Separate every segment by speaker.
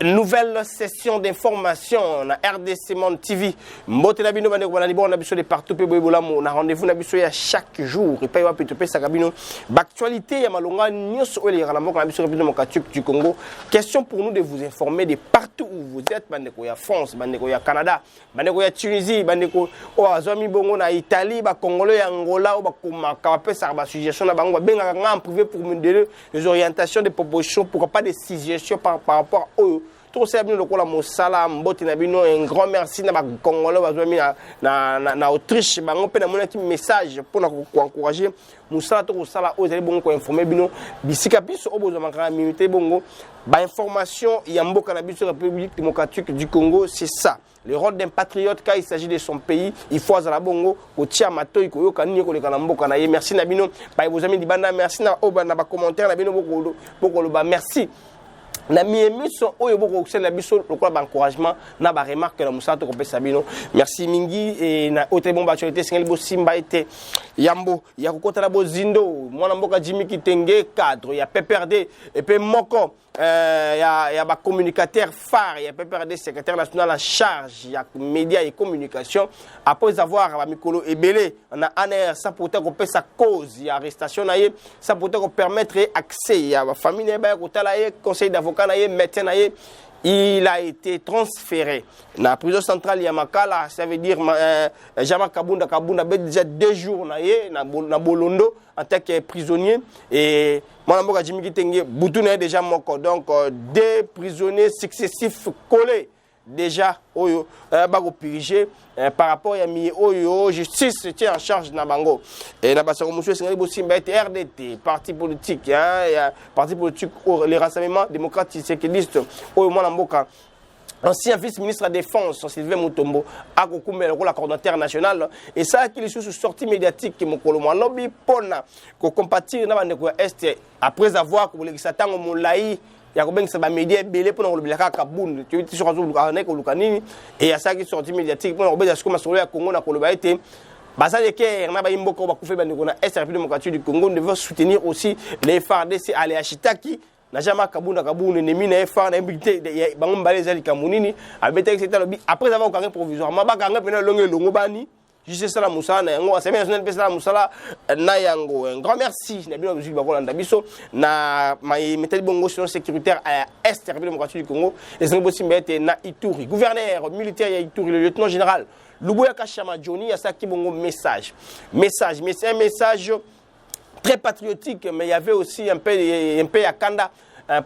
Speaker 1: Nouvelle session d'information na RDC Monde TV. Mbote na bino bande ko na libon na biso de partout pe boyebola mo na rendez-vous na biso ya chaque jour et pa yo pe to pe sakabino d'actualité ya malonga nyos o le na mboka na biso rapidement mokatuk du Congo. Question pour nous de vous informer de partout où vous êtes, bande ko ya France, bande ko ya Canada, bande ko ya Tunisie, bande ko o azami bongo na Italie, ba Congolais ya Angola o ba komaka pe sa ba suggestion na bango benga en privé pour me donner les orientations des propositions, pourquoi pas des suggestions par rapport au tout ça bien le la mosala mbote na bino un grand merci na ba Congolais bazwami na Autriche bango pe na mon message pour encourager mosala to sala o zali bongo ko informer bino bisika biso obozo makara minute bongo ba information ya mboka na biso République démocratique du Congo, c'est ça. Le rôle d'un patriote quand il s'agit de son pays, il faut azala bongo ko tia matoi ko yoka nini ko le kana mboka na ye. Merci na bino ba vos amis di banda, merci na oba na ba commentaire na bino boko lo ba merci. Na miemiso oyo boko kusela biso lokola ba encouragement na ba remarque na musato ko pesa bino. Merci mingi et na autre bon actualité singeli bo simba ete yambo ya kokota na bozindo mwana mboka Jimmy Kitenge cadre ya PPRD et puis moko ya ba communicateur phare ya PPRD secrétaire national en charge ya médias et communication après avoir ba mikolo ebele na ANR ça pour ko pesa cause ya arrestation na ye ça pour ko permettre accès ya ba famille ba ko tala ye conseil d'avocat il a été transféré dans la prison centrale Yamakala, ça veut dire Jama Kabunda déjà 2 jours na Bolondo en tant que prisonnier et mon amour Jimmy Kitenge Boutoune déjà moko, donc 2 prisonniers successifs collés déjà oyo bago purgé par rapport à mi oyo justice tient en charge na bango et na basako monsieur Sengeli Bosimba était RDT parti politique parti politique les rassemblements démocrates séculistes oyo mwana mboka ancien vice-ministre de la Défense, Sylvain Mutombo, a coupé le rôle coordonnateur national. Et ça, qui est sous sortie médiatique, qui m'a lobby pour compatir dans l'Est, après avoir, comme les Satan, au Moulaï, il y a combien de médias belé pour nous le Kaboun, tu es sur le et il y a ça qui est sorti médiatique pour nous le comme sur le Congo, on a été. Basa de Ker, on a eu beaucoup de Koufé Bandekona, Est, République démocratique du Congo, nous devons soutenir aussi les FARDC à l'Achitaki. Najama Kabunda Kaboune Nemine Far n'habité Bangom Balezali Kamounini après avoir carré provisoirement Bakanga Pena Longo Bani juste ça la Moussala Yango c'est bien la Moussala Nayango un grand merci na bino musique bakolanda biso na mai metel bongo sur sécuritaire à Est République démocratique du Congo et c'est aussi mettre na Ituri gouverneur militaire ya Ituri le lieutenant général Luboya Kashama Johnny a ça qui bongo message mais c'est un message très patriotique, mais il y avait aussi un peu à Kanda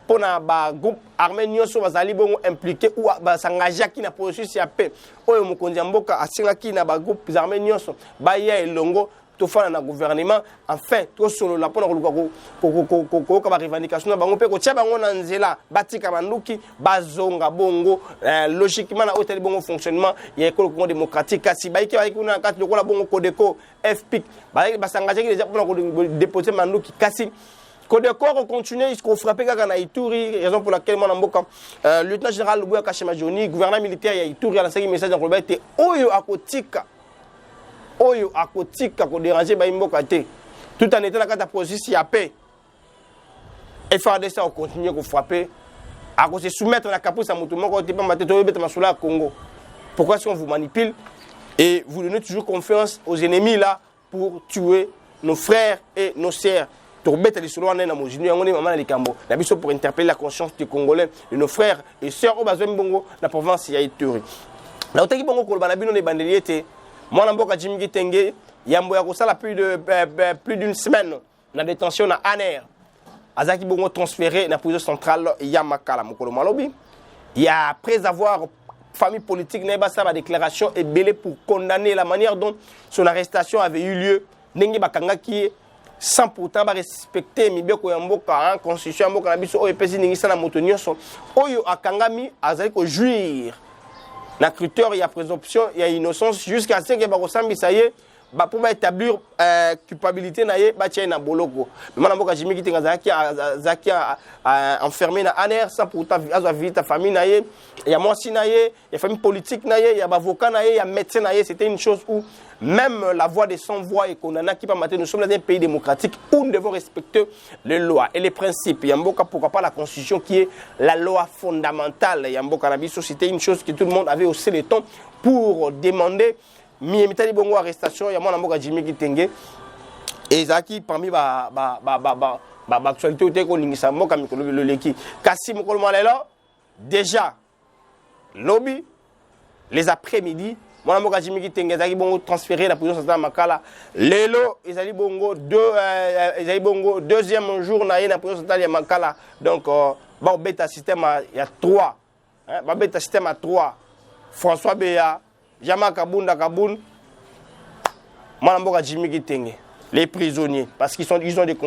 Speaker 1: pour un groupe arménien sur bazali bongo impliqué ou s'engager qui na processus ya paix oyo mokonzi mboka asinga qui na ba groupe arménien so ba ya elongo to fana na gouvernement enfin to solo la pona ko ka ba revendication bango pe ko tia bango na nzela batika banduki bazonga bongo logiquement na hôtel bongo fonctionnement ya école Congo démocratique kasi ba iki kuna kati lokola bongo Codeco FPIC ba s'engager déjà pour déposer manduki kasi Codeco continue jusqu'au frappé na Ituri, raison pour laquelle mon amboka lieutenant général Luboya Kashama Johnny gouverneur militaire ya Ituri a lancé un message dans le été oyo akotika ko déranger ba mboka te tout en étant dans la processus ya paix et FARDC ça continue ko frapper à se soumettre la capuche à mutumo ko te pas maté to beta masula Congo. Pourquoi est-ce qu'on vous manipule et vous donnez toujours confiance aux ennemis là pour tuer nos frères et nos sœurs? Pour interpeller la conscience des Congolais, de nos frères et sœurs au Bazouem Bongo, la province ya Ituri. La Otaki Bongo Kolbanabino de Bandeliete, moi Mboka Jimmy Kitenge, Yambo Yakosala plus d'une semaine, la détention na ANR. Azaki Bongo transféré dans la prison centrale Yamakala Mokolo Malobi. Il y a après avoir famille politique n'a pas sa déclaration et belé pour condamner la manière dont son arrestation avait eu lieu. Nengi Bakanga qui est sans pourtant respecter mibeko ya mboka constitution ya mboka na biso oyo pesi ningi sana moto nyonso oyo akangami azali ko jouir na critère ya présomption ya innocence jusqu'à ce que ba kosambisa ye pour établir culpabilité naie ba tient na boloko mais mana mboka Jimmy Kitenga zaki enfermé na aner sans pourtant azwa vite famille naie il y a mwasi naie il y a famille politique naie il y a avocat naie il y a médecin naie c'était une chose où même la voix des sans voix et qu'on en a qui pas mater nous sommes dans un pays démocratique où nous devons respecter les lois et les principes il y a mboka pourquoi pas la constitution qui est la loi fondamentale il y a mboka na biso c'était une chose que tout le monde avait haussé les tons pour demander mitali bongo arrestation ya mwana mboka Jimmy Kitenga ezaki parmi ba actualité ote ko lingisa mboka mikolo loleki kasi mokolo malelo déjà lobby les après-midi mwana mboka Jimmy Kitenga ezaki bongo transféré la prison centrale Makala lelo ezali bongo deuxième jour na na prison centrale ya Makala donc ba beta système ya 3 hein ba beta système à 3 François Beya Jama Kabunda Kaboun, Mwanamboka Jimmy Kitenga, les prisonniers, parce qu'ils ont des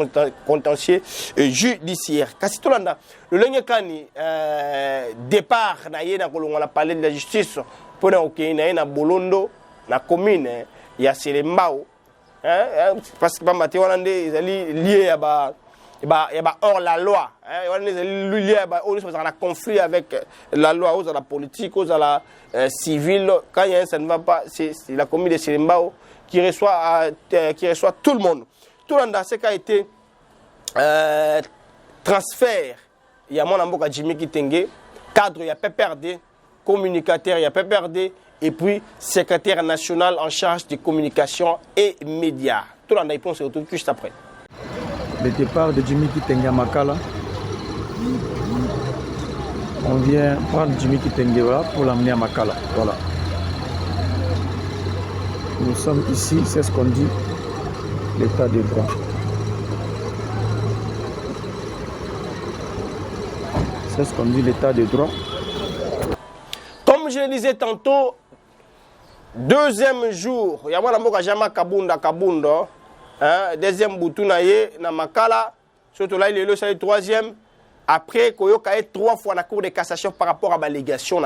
Speaker 1: contentieux judiciaires. Kasi tolanda, le Lengekani, départ, on a parlé de la justice, pour na Bolondo, na commune, il y a Selembao, parce que Maté Hollande, ils sont liés à hors la loi. Il y a un conflit avec la loi, la politique, la civile. Quand ça ne va pas, c'est la commune de Selembao qui reçoit tout le monde. Tout le monde dans ce cas a été transfert. Il y a mon Mboka Jimmy Kitenga, cadre, il y a PPRD, communicateur, il y a PPRD, et puis secrétaire national en charge des communications et médias. Tout le monde répond, se retrouve juste après.
Speaker 2: Le départ de Jimmy Kitenga Makala. On vient prendre Jimmy Kitenga pour l'amener à Makala. Voilà. Nous sommes ici, c'est ce qu'on dit, l'état de droit. C'est ce qu'on dit, l'état de droit.
Speaker 1: Comme je le disais tantôt, deuxième jour, il y a un Jama Kabunda. Deuxième boutou na Makala, surtout là il est le troisième. Après Koyoka est 3 fois la cour de cassation par rapport à l'allégation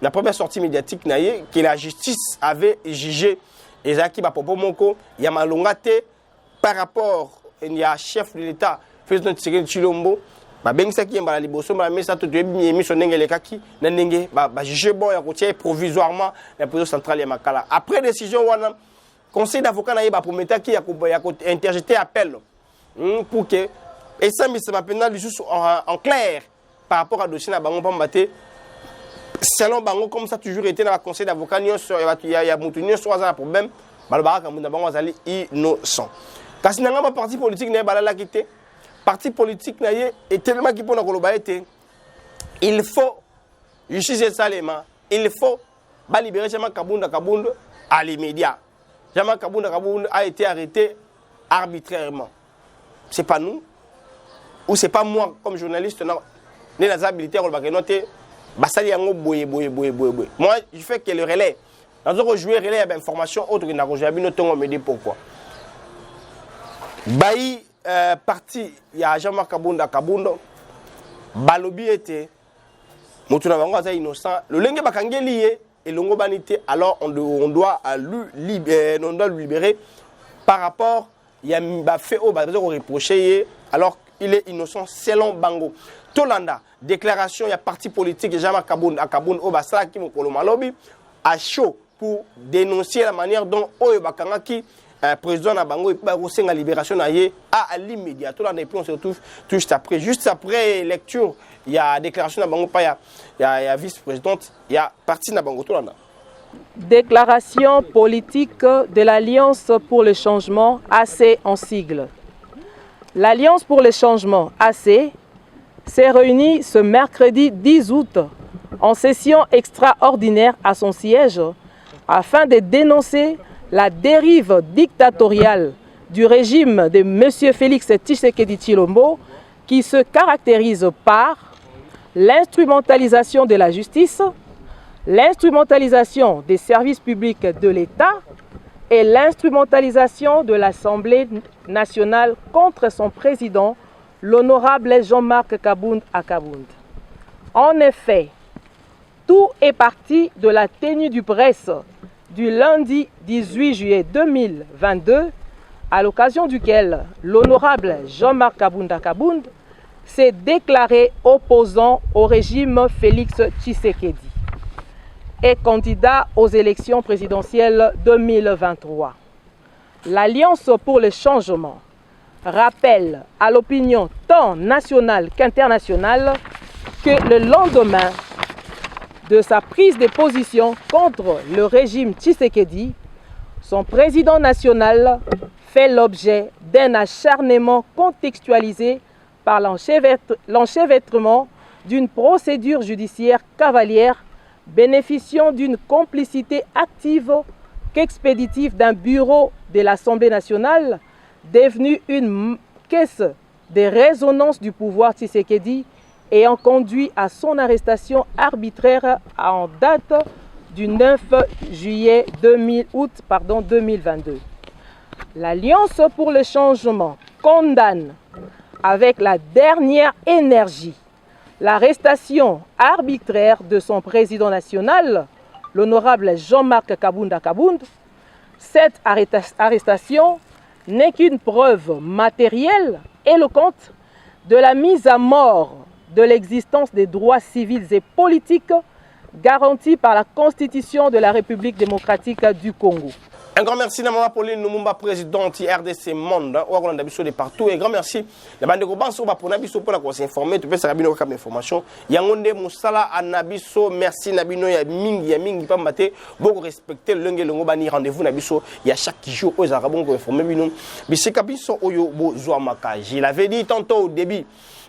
Speaker 1: la première sortie médiatique que la justice avait jugé Ezaki Bapopo Moko Yamalongate par rapport il y a chef de l'État président Tshisekedi Tshilombo bengisa ki mbala liboso ba mesa to émission ngele kaki na ndenge ba juger bon ya kotia provisoirement la prison centrale ya Makala. Après décision wana conseil d'avocat na yeba promettre qui a interjeté appel pour que et ça mais c'est maintenant juste en clair par rapport à dossier na bango pambaté selon bango comme ça toujours été dans le conseil d'avocat il y a mutunyo soit un problème balbara kamunda bango azali innocent kasi nanga ba parti politique na balala kité parti politique na ye et tellement qui pona koloba été il faut justice salema il faut ba libérer Jama Kabunda à l'immédiat. Jama Kabunda a été arrêté arbitrairement. C'est pas nous, ou c'est pas moi comme journaliste, non. Les habilités, on va noter, moi, je fais que le relais. Dans un jouer relais d'informations autres que n'a rejoint, on me dit pourquoi. Baï parti, il y a Jama Kabunda, Balobi était, Moutouna Bango innocent, le lingue bakangeli et l'ongobanité, alors on doit lui libérer par rapport il y a fait au reproché alors il est innocent selon Bango. Tolanda déclaration il y a parti politique Jama Kabunda au Basra qui mokolo malobi à chaud pour dénoncer la manière dont Oyo Bakangaki président na Bango peut reçoit la libération à l'immédiat. Tolanda et puis on se retrouve juste après lecture il y a déclaration na Bango pas il y a vice-présidente il y a parti na Bango Tolanda.
Speaker 3: Déclaration politique de l'Alliance pour le changement, AC en sigle. L'Alliance pour le changement, AC, s'est réunie ce mercredi 10 août en session extraordinaire à son siège afin de dénoncer la dérive dictatoriale du régime de M. Félix Tshisekedi Tshilombo qui se caractérise par l'instrumentalisation de la justice, l'instrumentalisation des services publics de l'État et l'instrumentalisation de l'Assemblée nationale contre son président, l'honorable Jean-Marc Kabound Akabound. En effet, tout est parti de la tenue du presse du lundi 18 juillet 2022, à l'occasion duquel l'honorable Jean-Marc Kabunda Kabound s'est déclaré opposant au régime Félix Tshisekedi et candidat aux élections présidentielles 2023. L'Alliance pour le changement rappelle à l'opinion tant nationale qu'internationale que le lendemain de sa prise de position contre le régime Tshisekedi, son président national fait l'objet d'un acharnement contextualisé par l'enchevêtrement d'une procédure judiciaire cavalière bénéficiant d'une complicité active qu'expéditive d'un bureau de l'Assemblée nationale devenu une caisse de résonance du pouvoir Tshisekedi ayant conduit à son arrestation arbitraire en date du 9 juillet 2022. L'Alliance pour le changement condamne avec la dernière énergie l'arrestation arbitraire de son président national, l'honorable Jean-Marc Kabunda Kabound. Cette arrestation n'est qu'une preuve matérielle éloquente de la mise à mort de l'existence des droits civils et politiques garantis par la Constitution de la République démocratique du Congo.
Speaker 1: Un grand merci à Mme Pauline Lumumba, présidente RDC Monde, où on a de partout. Et grand merci à la bande de pour Nabiso pour s'informer. Tu peux savoir comme information. Yangonde Moussala Anabiso, merci Nabino ya mingi pas maté. Beaucoup respecter le longue bani rendez-vous Nabiso. Il y a chaque jour aux Arabes pour informer Bino. Bisekabiso Oyo Bozoa Maka. Je l'avais dit tantôt au début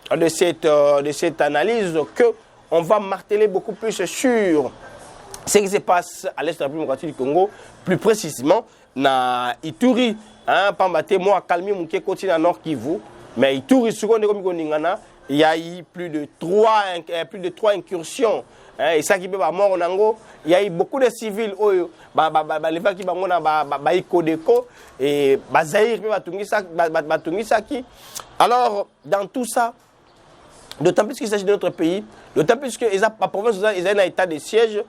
Speaker 1: de cette analyse que on va marteler beaucoup plus sur ce qui se passe à l'est de la République démocratique du Congo, plus précisément na Ituri, pas maté moi calmer mon côté à Nord Kivu, mais Ituri seconde comme Ningana, il y a eu plus de 3 incursions. Et ça qui peut pas mort Nango, il y a eu beaucoup de civils les gens qui bangona ba ikodeko et bazaïr peut batungisa qui. Alors dans tout ça, d'autant plus qu'il s'agit de notre pays, d'autant plus que la province est un état de siège.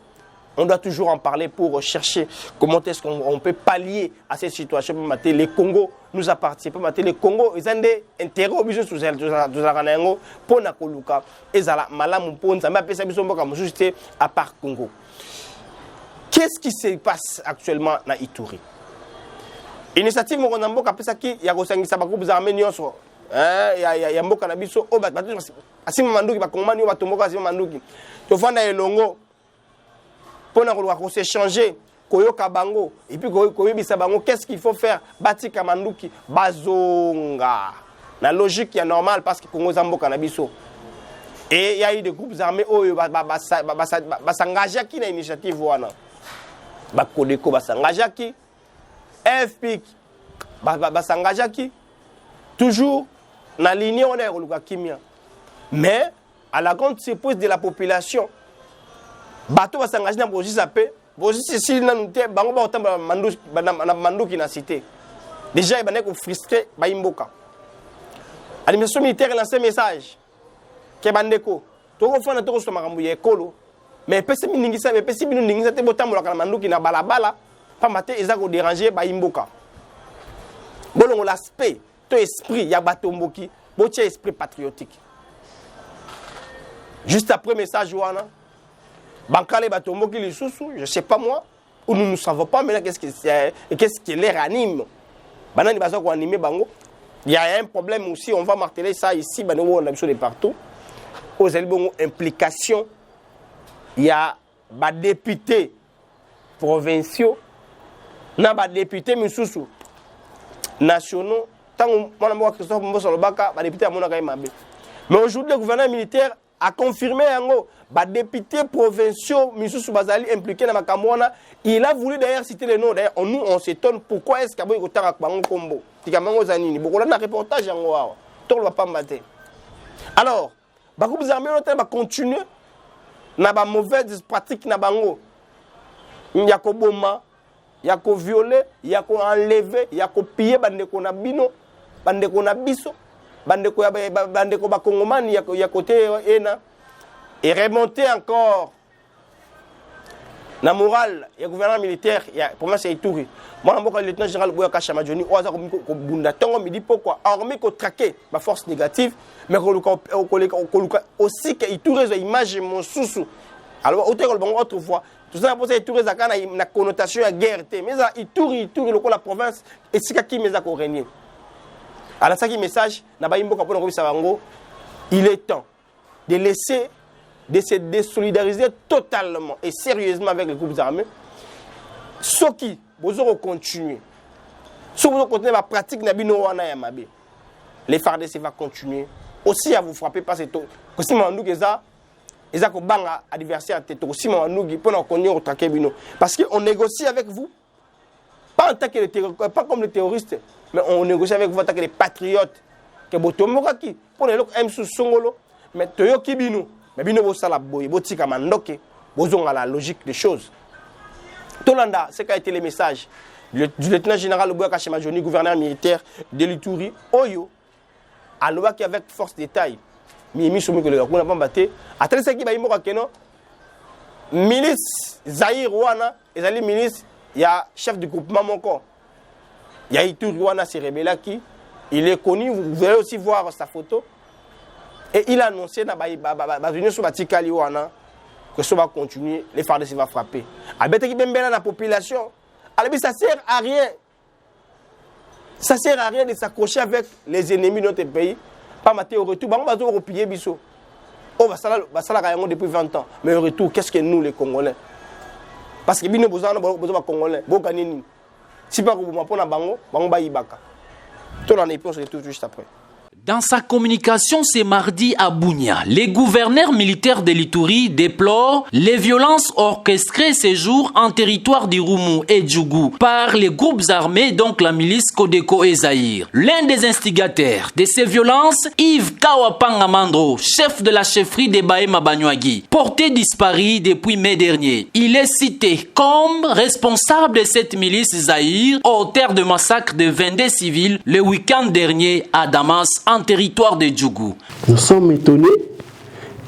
Speaker 1: On doit toujours en parler pour chercher comment est-ce qu'on peut pallier à cette situation. Le Congo nous appartient. Le Congo, ils ont des intérêts obligés sur la pour la Koluka. Ils ont malam pour nous à part Congo. Qu'est-ce qui se passe actuellement dans Ituri? L'initiative Moronambo, il y a des groupes armés. Il y a Mboka Nabiso, Asima Manduki, Bakomani, Batomoka, Asima Manduki. Tu vois, Longo. Pour s'échanger, Koyoka Bango, et puis Koyobisa Bango, qu'est-ce qu'il faut faire? Batika Manduki, Bazonga. La logique est normale parce que Congo Zambo Kanabiso. Et il y a eu des groupes armés qui s'engagent qui dans l'initiative. Bakodeko s'engagent qui? FPIC s'engagent qui? Toujours dans la ligne on est au Kimia. Mais à la grande surprise de la population, bateau va s'engager dans le projet AP. Si si bango ba otamba manduki na cité. Déjà il est frustré ba imboka. L'administration militaire lance un message que bandeko to ko fana to ko soma kambu ekolo mais pesi miningisa mais pesi binu ningisa te botambola kana manduki na balabala pas maté eza ko déranger ba imboka. Bolongo l'aspect to esprit ya bato mboki bo tia esprit patriotique. Juste après message wana Bankale Batomboki Lisusu, je ne sais pas moi, ou nous ne savons pas maintenant qu'est-ce qui les ranime. Banani Bazako animé Bango. Il y a un problème aussi, on va marteler ça ici, on a besoin de partout. Aux élevons implication, il y a des députés provinciaux, des députés nationaux, tant que Christophe Mbosolobaka, des députés à Monakaïmabe. Mais aujourd'hui, le gouvernement militaire a confirmé les députés provinciaux Bazali impliqués dans la Cameroun. Il a voulu d'ailleurs citer les noms. D'ailleurs, nous, on s'étonne pourquoi est-ce qu'il y a eu autant de combo. Il y a un reportage en tout le monde pas mater. Alors, les armées vont continuer dans les mauvaises pratiques. Il y a boma, il y a violer, il y a enlever, il y a piller, bande na biso. Bandeko bakongomani ya côté ena et remonter encore La morale, il y a gouvernement militaire, il y a province Ituri. Moi, le lieutenant général Boyaka Chamadjoni, on a dit pourquoi armée qu'on traquer ma force négative, mais aussi que Ituri a une image mon sous. Alors, autrefois, tout ça, pour ça, Ituri a une connotation à guerre. Mais Ituri, la province, et c'est qui m'a régné. Alors, ça qui message, il est temps de laisser, de se désolidariser totalement et sérieusement avec les groupes armés. Ceux qui vont continuer, ceux qui vont continuer la pratique, les FARDC vont continuer aussi à vous frapper parce que si ils ont un adversaire parce qu'on négocie avec vous, pas en tant que les terroristes, pas comme les terroristes, mais on négocie avec vous en tant que les patriotes. Que botomokaki pour les locaux sous songolo, mais toyoki bino, mais bino bosala boy, botika mandoke, bozonga la logique des choses. Tolanda, c'est qu'a été le message du lieutenant général Boyaka Chamadjoni, gouverneur militaire de l'Ituri, Oyo, à l'Ouaki avec force de taille. Mimi soumi que le gars n'a pas battu. À tel qui va y mourir keno, milice Zahir Wana, et les milices, il y a chef du groupement Moko, il y a Ituri Wana, c'est Rebella qui. Il est connu, vous allez aussi voir sa photo. Et il a annoncé que ça va continuer, les FARDC vont frapper. La population, ça sert à rien. Ça sert à rien de s'accrocher avec les ennemis de notre pays. Pas mater au retour, on va replier biso. On va ça depuis 20 ans. Mais au retour, qu'est-ce que nous les Congolais? Parce que nous avons besoin de Congolais. Si pas vous m'appelez à Bango, Bango va y baka. Juste après.
Speaker 4: Dans sa communication ce mardi à Bunia, les gouverneurs militaires de l'Ituri déplorent les violences orchestrées ces jours en territoire d'Irumu et Djougou par les groupes armés, donc la milice Kodeko et Zahir. L'un des instigateurs de ces violences, Yves Kawapangamandro, chef de la chefferie de Bahema Banyuagi, porté disparu depuis mai dernier. Il est cité comme responsable de cette milice Zahir, auteur de massacre de 22 civils le week-end dernier à Damas, en territoire de Djougou.
Speaker 5: Nous sommes étonnés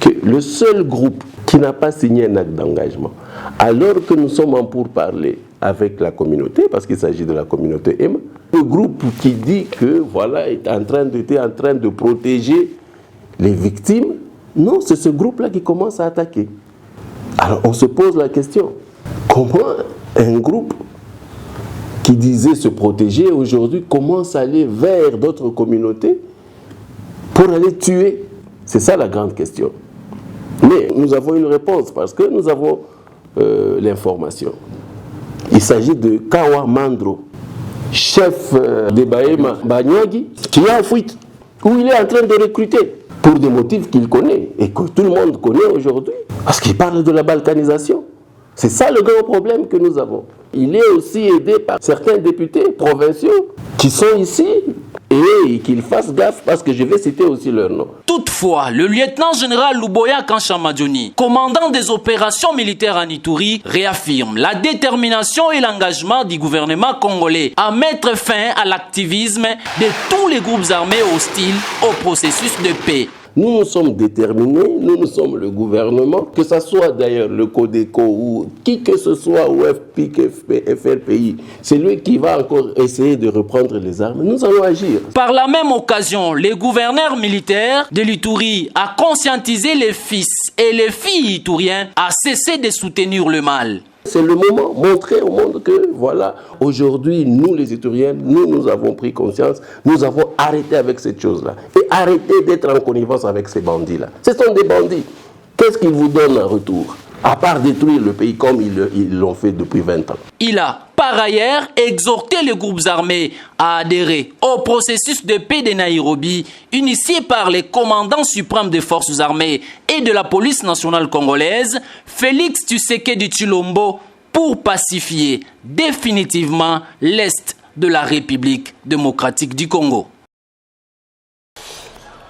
Speaker 5: que le seul groupe qui n'a pas signé un acte d'engagement, alors que nous sommes en pourparlers avec la communauté, parce qu'il s'agit de la communauté EMA, le groupe qui dit que voilà était en train de protéger les victimes, non, c'est ce groupe-là qui commence à attaquer. Alors on se pose la question, comment un groupe qui disait se protéger aujourd'hui commence à aller vers d'autres communautés pour aller tuer? C'est ça la grande question. Mais nous avons une réponse parce que nous avons l'information. Il s'agit de Kawa Mandro, chef de Bahema Banyuagi, qui est en fuite, où il est en train de recruter pour des motifs qu'il connaît et que tout le monde connaît aujourd'hui. Parce qu'il parle de la balkanisation. C'est ça le grand problème que nous avons. Il est aussi aidé par certains députés provinciaux qui sont ici et qu'ils fassent gaffe parce que je vais citer aussi leur nom.
Speaker 4: Toutefois, le lieutenant général Boyaka Chamadjoni, commandant des opérations militaires en Ituri, réaffirme la détermination et l'engagement du gouvernement congolais à mettre fin à l'activisme de tous les groupes armés hostiles au processus de paix.
Speaker 5: Nous sommes déterminés, nous sommes le gouvernement, que ce soit d'ailleurs le Codeco ou qui que ce soit, ou FRPI, c'est lui qui va encore essayer de reprendre les armes. Nous allons agir.
Speaker 4: Par la même occasion, les gouverneurs militaires de l'Ituri a conscientisé les fils et les filles ituriens à cesser de soutenir le mal.
Speaker 5: C'est le moment, montrer au monde que, voilà, aujourd'hui, nous les Ituriens, nous avons pris conscience, nous avons arrêté avec cette chose-là. Et arrêté d'être en connivence avec ces bandits-là. Ce sont des bandits. Qu'est-ce qu'ils vous donnent en retour? À part détruire le pays comme ils l'ont fait depuis 20 ans.
Speaker 4: Il a, par ailleurs, exhorté les groupes armés à adhérer au processus de paix de Nairobi, initié par les commandants suprêmes des forces armées et de la police nationale congolaise, Félix Tshisekedi Tshilombo, pour pacifier définitivement l'Est de la République démocratique du Congo.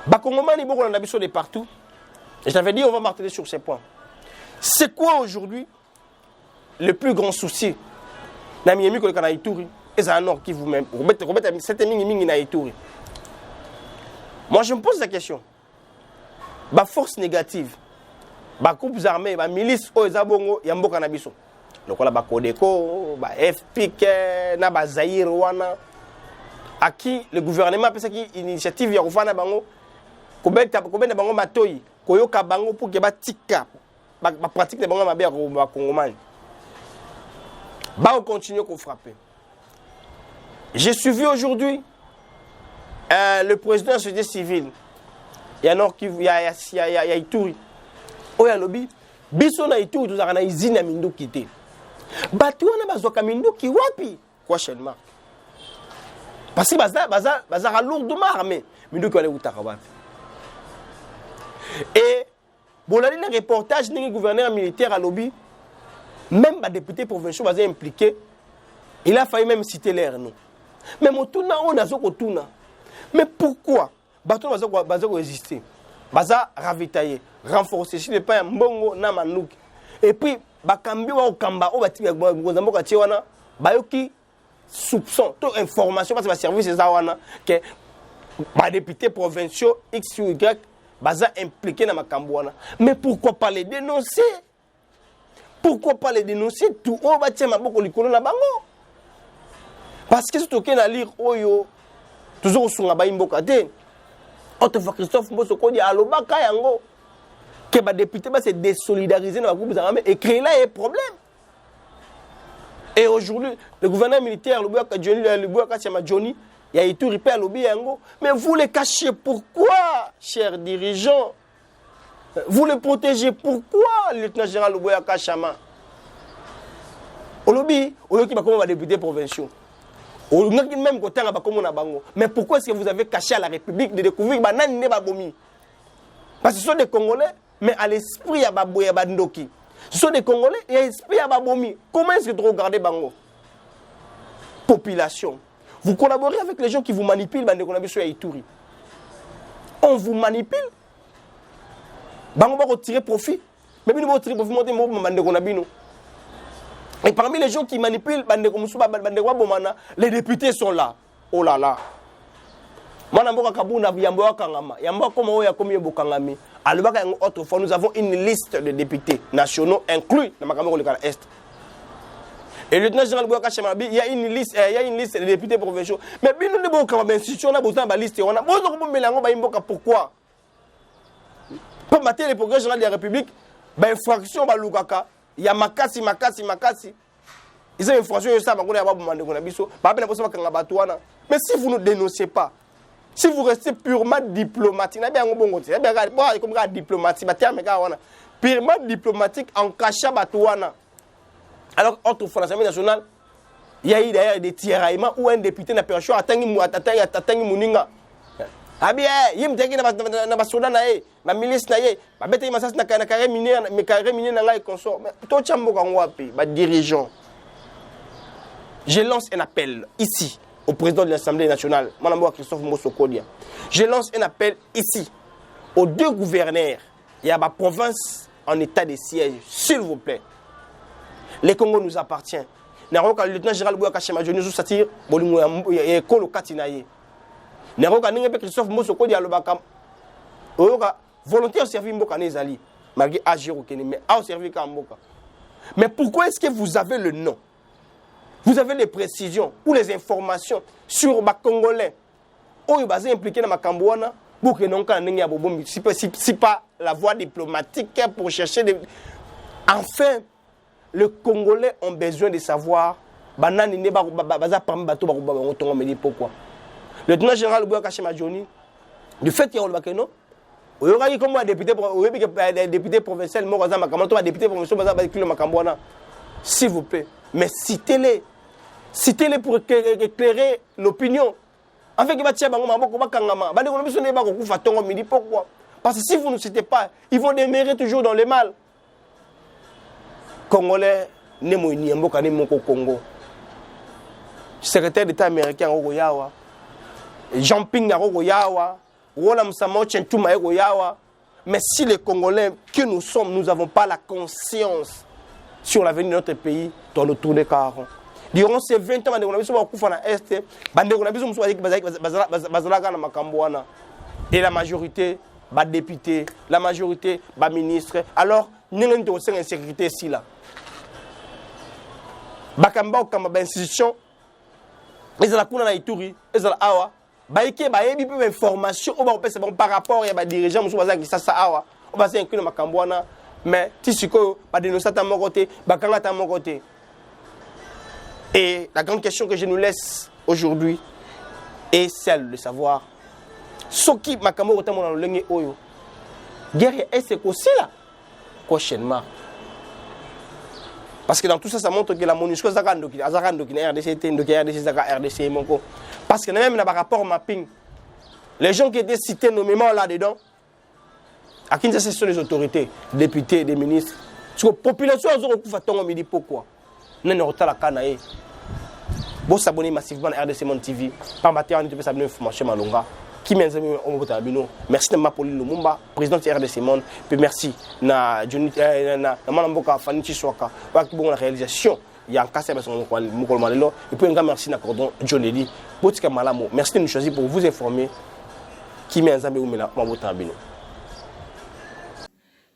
Speaker 1: Bakongomani, beaucoup on a besoin de partout. Et j'avais dit, on va marteler sur ces points. C'est quoi aujourd'hui le plus grand souci? Moi, je me pose la question. La force négative, les groupes armés, les milices, les Zabongo, Yambo Kanabiso. lokola ba Codeco, ba FPIC na ba Zaïre wana à qui le gouvernement peut qui initiative ya kufana bango kobeta bango matoi koyoka bango pour que ba tika ba pratique de bango mabe ya ba Congomani ba continuer qu'on frapper. J'ai suivi aujourd'hui le président de la société civile. Il y a Ituri. Il y a lobby. Biso na Ituri tout ça na izina mindo kité. Batu wana bazoka mindo ki wapi? Question mark. Parce que baza lourdement armé. Mindo ki wale utaka wapi. Et bolali na reportage ni gouverneur militaire à lobby. Même les députés provinciaux baza impliqués. Il a failli même citer l'air nous. Mais motuna on a zokotuna. Mais pourquoi bato baza résister, baza ravitailler, renforcer si le pas mbongo na manouki. Et puis bakambi wa okamba o bati ngozamboka tiwana bayoki soupçon, toute information parce que ba service za wana que ba députés provinciaux X ou Y baza impliqué na makambo wana. Mais pourquoi pas les dénoncer? Pourquoi pas les dénoncer tout o bati maboko likolo na bango? Parce que surtout qu'on a lire oyo toujours sur la baimboka te. Autrefois Christophe Mboso Kodi a l'obaka yango que les députés se désolidariser dans le groupe armé et créer là un problème. Et aujourd'hui, le gouverneur militaire, le Bouaka Johnny, il y a tout ripé à l'obé yango. Mais vous les cachez pourquoi, chers dirigeants? Vous les protégez pourquoi, le lieutenant général Bouaka Chama? Au lobby, au lieu qu'il va comme les députés provinciaux. Même côté mais pourquoi est-ce que vous avez caché à la République de découvrir que parce que ce sont des Congolais, mais à l'esprit, il y a Baboya Bandoki. Ce sont des Congolais, et à l'esprit, il y a Babomi. Comment est-ce que vous regardez Bango? Population. Vous collaborez avec les gens qui vous manipulent, on vous manipule. Bango va retirer profit. Mais nous va retirer profit, et parmi les gens qui manipulent, les députés sont là. Oh là là. Autrefois, nous avons une liste de députés nationaux inclus dans le Est. Et le lieutenant général Bouaka Chamabi, il y a une liste de députés provinciaux. Mais nous avons une institution, on a besoin de la liste. Pourquoi? Pour mater les progrès généraux de la République, infraction Lukaka. Il y a makasi. Ils ont une infraction, mais si vous ne dénoncez pas, si vous restez purement diplomatique, purement diplomatique en cachant Batouana. Alors, autrefois, l'Assemblée nationale, il y a eu d'ailleurs des tiraillements où un député n'a pas choisi Atangi Mouninga. Ah bien, il me dit que na basoda na ye, na milice na ye, ba bete masas na carré minier na ngai consort. Mais to chambo ka ngwapi, ba dirigeant. Je lance un appel ici au président de l'Assemblée nationale, Manambo Christophe Mboso Kodia. Je lance un appel ici aux deux gouverneurs. Il y a ma province en état de siège, s'il vous plaît. Le Congo nous appartient. Na roka le lieutenant général Bouaka Chema Johnny nous satire bolingo ya ekolo katinaye. Neroka ninge Christophe Mboso Kodi alobaka oyoka volontaire au service mboka nezali malgré agir au Kenya mais au service mboka. Mais pourquoi est-ce que vous avez le nom? Vous avez les précisions ou les informations sur les Congolais oyo basé impliqué dans makambo wana pour que non ka ninge ya bobo si pas la voie diplomatique pour chercher des... Enfin, les Congolais ont besoin de savoir banani ne baza parmi bato ba tongo me dit pourquoi. Le lieutenant général Bouaka Chema Johnny, du fait qu'il y a un non, il y a comme un député provincial, un député provincial, s'il vous plaît, mais citez-les. Citez-les pour éclairer l'opinion. Avec pourquoi? Parce que si vous ne citez pas, ils vont demeurer toujours dans le mal. Congolais, Congo. Secrétaire d'État américain, Ogoyawa. Jean-Ping Yawa, Roland Msamo Yawa. Mais si les Congolais que nous sommes, nous n'avons pas la conscience sur l'avenir de notre pays, dans le tour des carons. Durant ces 20 ans, et la majorité, député, la majorité, ministre. Alors, nous avons une insécurité ici là. bakamba okamba ba institution ezala kuna na Ituri ezala awa baike bayebi pe information o ba opesa bon par rapport ya ba dirigeant musu baza ki sasa awa o ba se inclure makambo wana mais tisiko ba dénoncer ta mon côté bakanga ta mon côté. Et la grande question que je nous laisse aujourd'hui est celle de savoir ce qui makambo otamo na lenge oyo guerre est aussi là prochainement. Parce que dans tout ça, ça montre que la MONUSCO est RDC Monko. Parce que même dans le rapport mapping, les gens qui étaient cités nommément là-dedans, à qui ce sont les autorités, députés, des ministres. Parce que la population a dit pourquoi. Nous avons la canaille. Vous s'abonnez massivement à RDC Mon TV. Par matin, on peut s'abonner à l'information Malonga. Qui m'a envoyé merci de Pauline Lumumba, président de RDC Monde. Puis merci na Johnny na Malamboka Fanny Chiswaka. Pour la réalisation, il y a un casse avec son Mukol Malelo. Et puis un grand merci na cordon Johnny Lee. Botika Malamo. Merci de nous choisir pour vous informer. Qui m'a envoyé Oumela Mabota Bino.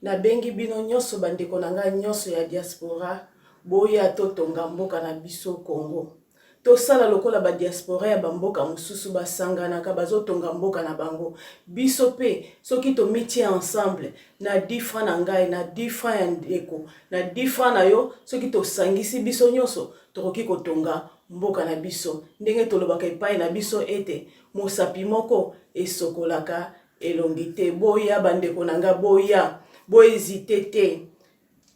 Speaker 3: Na bengi bino nyoso bandeko nanga nyoso ya diaspora boya totonga mboka na biso Congo. Tosala lokola ba diaspora ya bamboka mususu basanganaka bazotonga mboka na bango biso pe soki to mitie ensemble na 10 francs na ngai na 10 francs ya ndeko na 10 francs na yo soki to sangisi biso nyoso tokoki kotonga mboka na biso ndenge tolobaka epai na biso ete mosapi moko esokolaka elongi te boya bandeko nanga boya hésiter te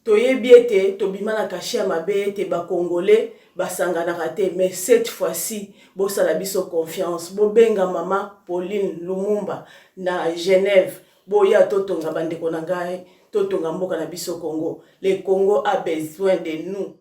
Speaker 3: toyebi ete tobima na kashi ya mabe ete bakongolais basanganaka te mais cette fois-ci bosala biso confiance bobenga mama Pauline Lumumba na Genève boya totonga bandeko na ngai totonga mboka na biso Congo. Le Congo a besoin de nous.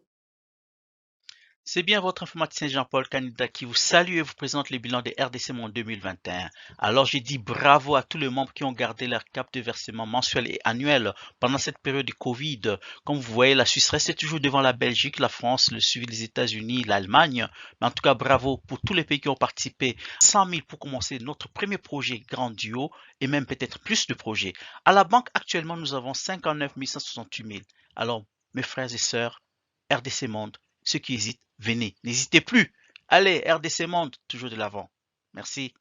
Speaker 6: C'est bien votre informaticien Jean-Paul Canida qui vous salue et vous présente le bilan de RDC Monde 2021. Alors je dis bravo à tous les membres qui ont gardé leur cap de versement mensuel et annuel pendant cette période de Covid. Comme vous voyez, la Suisse reste toujours devant la Belgique, la France, le suivi des États-Unis, l'Allemagne. Mais en tout cas, bravo pour tous les pays qui ont participé. 100 000 pour commencer notre premier projet grandiose et même peut-être plus de projets. À la banque, actuellement, nous avons 59 168 000. Alors, mes frères et sœurs, RDC Monde, ceux qui hésitent, venez, n'hésitez plus. Allez, RDC Monde, toujours de l'avant. Merci.